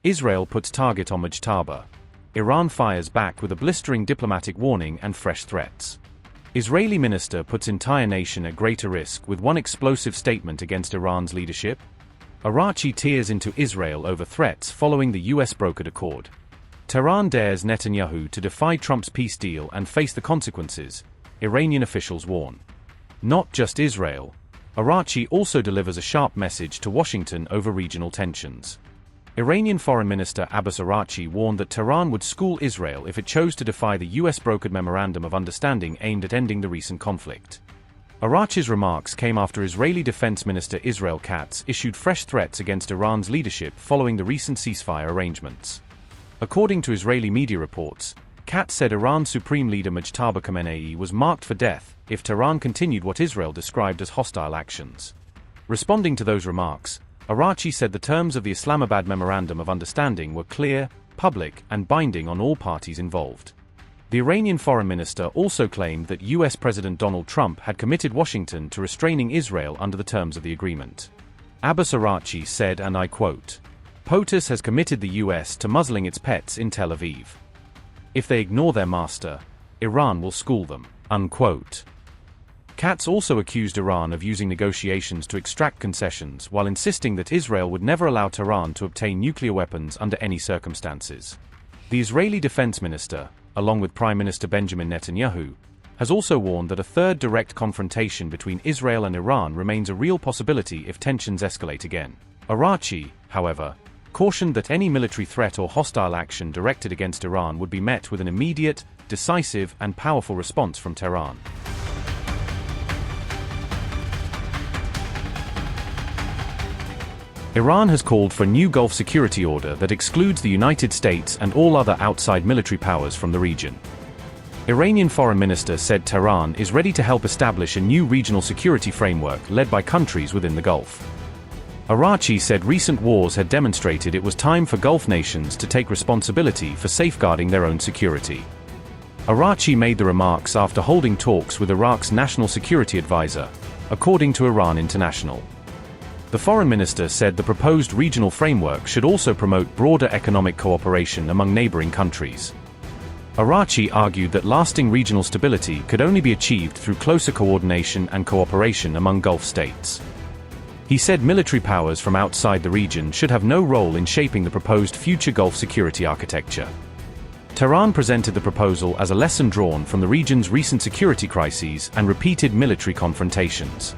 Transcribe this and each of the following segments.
Israel puts target on Mujtaba. Iran fires back with a blistering diplomatic warning and fresh threats. Israeli minister puts entire nation at greater risk with one explosive statement against Iran's leadership. Araghchi tears into Israel over threats following the U.S. brokered accord. Tehran dares Netanyahu to defy Trump's peace deal and face the consequences, Iranian officials warn. Not just Israel. Araghchi also delivers a sharp message to Washington over regional tensions. Iranian Foreign Minister Abbas Araghchi warned that Tehran would school Israel if it chose to defy the U.S. brokered Memorandum of Understanding aimed at ending the recent conflict. Araghchi's remarks came after Israeli Defense Minister Israel Katz issued fresh threats against Iran's leadership following the recent ceasefire arrangements. According to Israeli media reports, Katz said Iran's Supreme Leader Mujtaba Khamenei was marked for death if Tehran continued what Israel described as hostile actions. Responding to those remarks, Araghchi said the terms of the Islamabad Memorandum of Understanding were clear, public, and binding on all parties involved. The Iranian foreign minister also claimed that U.S. President Donald Trump had committed Washington to restraining Israel under the terms of the agreement. Abbas Araghchi said, and I quote, "POTUS has committed the U.S. to muzzling its pets in Tel Aviv. If they ignore their master, Iran will school them." Unquote. Katz also accused Iran of using negotiations to extract concessions while insisting that Israel would never allow Tehran to obtain nuclear weapons under any circumstances. The Israeli defense minister, along with Prime Minister Benjamin Netanyahu, has also warned that a third direct confrontation between Israel and Iran remains a real possibility if tensions escalate again. Araghchi, however, cautioned that any military threat or hostile action directed against Iran would be met with an immediate, decisive, and powerful response from Tehran. Iran has called for a new Gulf security order that excludes the United States and all other outside military powers from the region. Iranian Foreign Minister said Tehran is ready to help establish a new regional security framework led by countries within the Gulf. Araghchi said recent wars had demonstrated it was time for Gulf nations to take responsibility for safeguarding their own security. Araghchi made the remarks after holding talks with Iraq's national security advisor, according to Iran International. The foreign minister said the proposed regional framework should also promote broader economic cooperation among neighboring countries. Araghchi argued that lasting regional stability could only be achieved through closer coordination and cooperation among Gulf states. He said military powers from outside the region should have no role in shaping the proposed future Gulf security architecture. Tehran presented the proposal as a lesson drawn from the region's recent security crises and repeated military confrontations.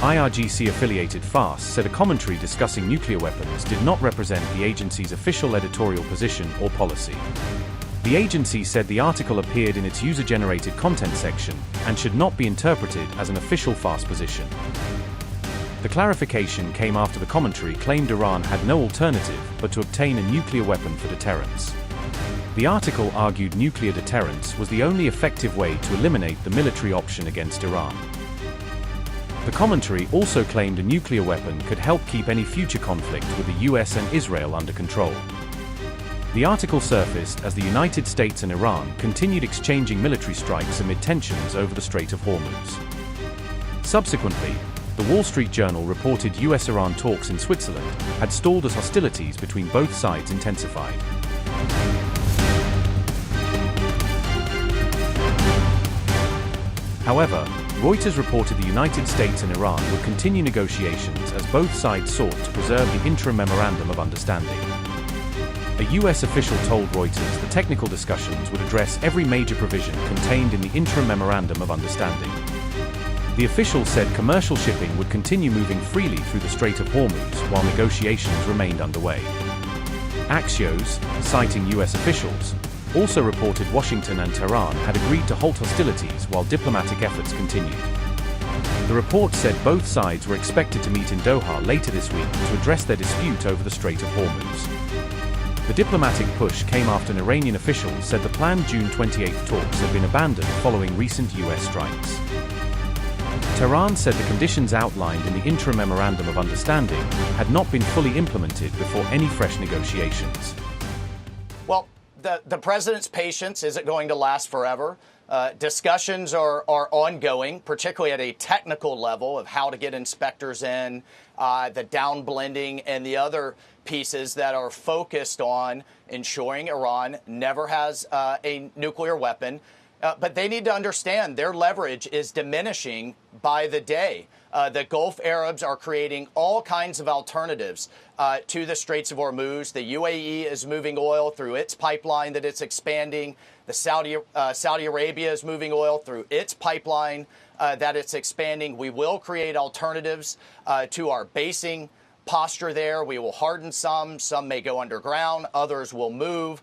IRGC-affiliated Fars said a commentary discussing nuclear weapons did not represent the agency's official editorial position or policy. The agency said the article appeared in its user-generated content section and should not be interpreted as an official Fars position. The clarification came after the commentary claimed Iran had no alternative but to obtain a nuclear weapon for deterrence. The article argued nuclear deterrence was the only effective way to eliminate the military option against Iran. The commentary also claimed a nuclear weapon could help keep any future conflict with the US and Israel under control. The article surfaced as the United States and Iran continued exchanging military strikes amid tensions over the Strait of Hormuz. Subsequently, the Wall Street Journal reported US-Iran talks in Switzerland had stalled as hostilities between both sides intensified. However, Reuters reported the United States and Iran would continue negotiations as both sides sought to preserve the interim Memorandum of Understanding. A U.S. official told Reuters the technical discussions would address every major provision contained in the interim Memorandum of Understanding. The official said commercial shipping would continue moving freely through the Strait of Hormuz while negotiations remained underway. Axios, citing U.S. officials, also reported Washington and Tehran had agreed to halt hostilities while diplomatic efforts continued. The report said both sides were expected to meet in Doha later this week to address their dispute over the Strait of Hormuz. The diplomatic push came after an Iranian official said the planned June 28 talks had been abandoned following recent U.S. strikes. Tehran said the conditions outlined in the interim Memorandum of Understanding had not been fully implemented before any fresh negotiations. Well, the president's patience isn't going to last forever. Discussions are ongoing, particularly at a technical level of how to get inspectors in, the downblending and the other pieces that are focused on ensuring Iran never has a nuclear weapon. But they need to understand their leverage is diminishing by the day. The Gulf Arabs are creating all kinds of alternatives to the Straits of Hormuz. The UAE is moving oil through its pipeline that it's expanding. The Saudi Arabia is moving oil through its pipeline that it's expanding. We will create alternatives to our basing posture there. We will harden some may go underground, others will move.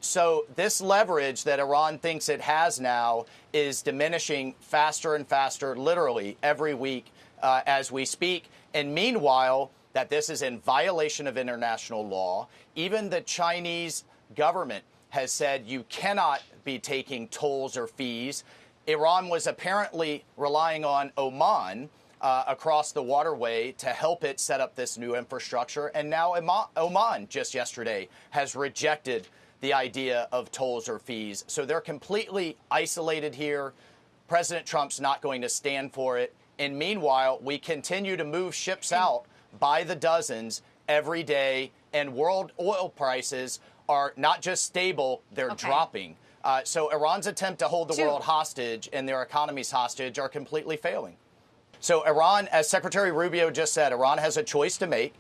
So this leverage that Iran thinks it has now is diminishing faster and faster, literally every week as we speak. And meanwhile, that this is in violation of international law. Even the Chinese government has said you cannot be taking tolls or fees. Iran was apparently relying on Oman across the waterway to help it set up this new infrastructure. And now Oman, just yesterday, has rejected the idea of tolls or fees. So they're completely isolated here. President Trump's not going to stand for it. And meanwhile, we continue to move ships out by the dozens every day. And world oil prices are not just stable, they're dropping. So Iran's attempt to hold the world hostage and their economies hostage are completely failing. So Iran, as Secretary Rubio just said, Iran has a choice to make.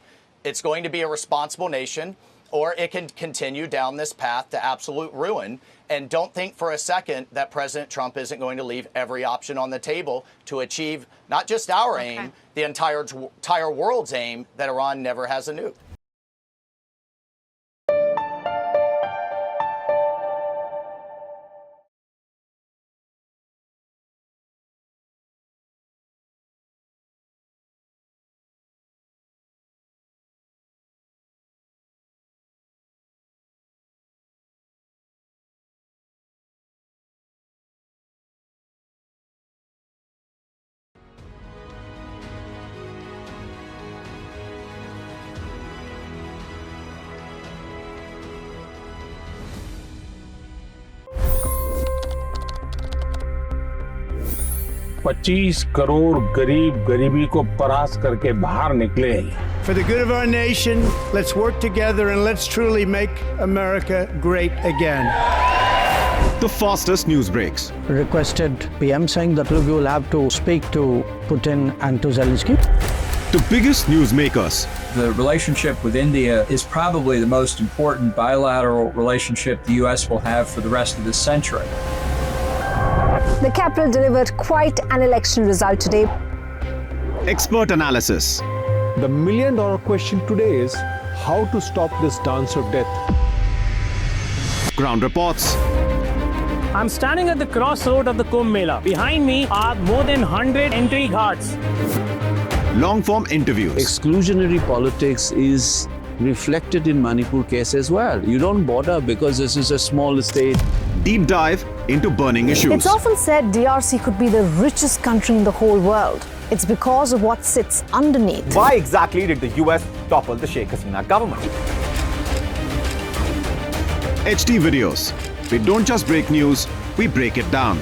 It's going to be a responsible nation, or it can continue down this path to absolute ruin. And don't think for a second that President Trump isn't going to leave every option on the table to achieve not just our aim, the entire world's aim, that Iran never has a nuke. $25 crore गरीब गरीबी को परास्त करके बाहर निकले। For the good of our nation, let's work together and let's truly make America great again. The fastest news breaks. Requested PM saying that we will have to speak to Putin and to Zelensky. The biggest news makers. The relationship with India is probably the most important bilateral relationship the U.S. will have for the rest of this century. The capital delivered quite an election result today. Expert analysis. The million-dollar question today is how to stop this dance of death. Ground reports. I'm standing at the crossroad of the Kumbh Mela. Behind me are more than 100 entry ghats. Long-form interviews. Exclusionary politics is reflected in Manipur case as well. You don't bother because this is a small state. Deep dive into burning issues. It's often said DRC could be the richest country in the whole world. It's because of what sits underneath. Why exactly did the US topple the Sheikh Hasina government? HT videos. We don't just break news, we break it down.